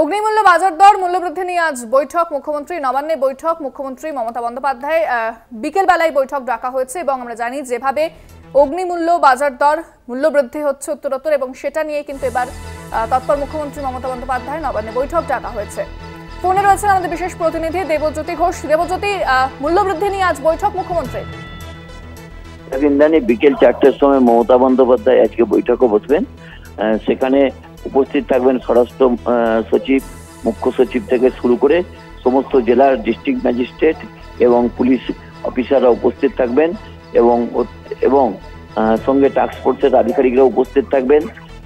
অগ্নিমূল্য বাজার দর মূল্যবৃদ্ধি নিয়ে আজ বৈঠক মুখ্যমন্ত্রী নবান্নে বৈঠক মুখ্যমন্ত্রী মমতা বন্দ্যোপাধ্যায় বিকেল বেলায় বৈঠক ডাকা হয়েছে এবং আমরা জানি যেভাবে অগ্নিমূল্য বাজার দর মূল্যবৃদ্ধি হচ্ছে উত্তরোত্তর এবং সেটা নিয়ে কিন্তু এবার তৎপর মুখ্যমন্ত্রী মমতা বন্দ্যোপাধ্যায় নবান্নে বৈঠক ডাকা হয়েছে। ফোনে রয়েছেন আমাদের বিশেষ প্রতিনিধি দেবজ্যোতি ঘোষ। দেবজ্যোতি, মূল্যবৃদ্ধি নিয়ে আজ বৈঠক মুখ্যমন্ত্রী। বিকেল 4টার সময় মমতা বন্দ্যোপাধ্যায় আজকে বৈঠকে বসবেন। সেখানে উপস্থিত থাকবেন স্বরাষ্ট্র সচিব, মুখ্য সচিব থেকে শুরু করে সমস্ত জেলার ডিস্ট্রিক্ট ম্যাজিস্ট্রেট এবং পুলিশ অফিসাররা উপস্থিত থাকবেন এবং সঙ্গে টাস্ক ফোর্সের আধিকারিকরা উপস্থিত থাকবেন।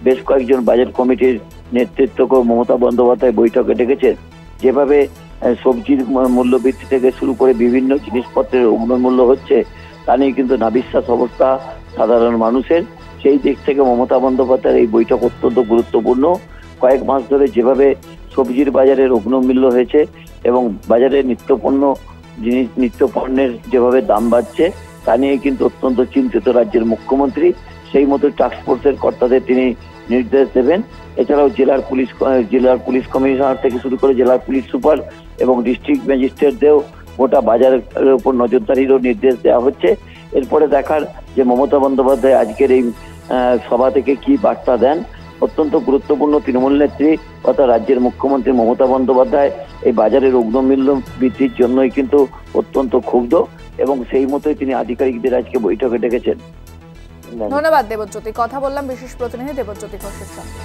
বেশ কয়েকজন বাজেট কমিটির নেতৃত্বকে মমতা বন্দ্যোপাধ্যায় বৈঠকে ডেকেছেন। যেভাবে সবজির মূল্যবৃদ্ধি থেকে শুরু করে বিভিন্ন জিনিসপত্রের অগ্নিমূল্য হচ্ছে তা নিয়ে কিন্তু নাবিশ্বাস অবস্থা সাধারণ মানুষের। সেই দিক থেকে মমতা বন্দ্যোপাধ্যায়ের এই বৈঠক অত্যন্ত গুরুত্বপূর্ণ। কয়েক মাস ধরে যেভাবে সবজির বাজারের অগ্নিমূল্য হয়েছে এবং বাজারে নিত্যপণ্যের যেভাবে দাম বাড়ছে তা নিয়ে কিন্তু অত্যন্ত চিন্তিত রাজ্যের মুখ্যমন্ত্রী। সেই মতো টাস্ক ফোর্সের কর্তাদের তিনি নির্দেশ দেবেন। এছাড়াও জেলার পুলিশ কমিশনার থেকে শুরু করে জেলার পুলিশ সুপার এবং ডিস্ট্রিক্ট ম্যাজিস্ট্রেটদেরও গোটা বাজারের উপর নজরদারিরও নির্দেশ দেওয়া হচ্ছে। এরপরে দেখার যে মমতা বন্দ্যোপাধ্যায় আজকের এই সভা থেকে কি বার্তা দেন। অত্যন্ত গুরুত্বপূর্ণ। তৃণমূল নেত্রী তথা রাজ্যের মুখ্যমন্ত্রী মমতা বন্দ্যোপাধ্যায় এই বাজারের অগ্নিমূল্য বৃদ্ধির জন্যই কিন্তু অত্যন্ত ক্ষুব্ধ এবং সেই মতোই তিনি আধিকারিকদের আজকে বৈঠকে ডেকেছেন। ধন্যবাদ দেবজ্যোতি। কথা বললাম বিশেষ প্রতিনিধি দেবজ্যোতি ঘোষের সঙ্গে।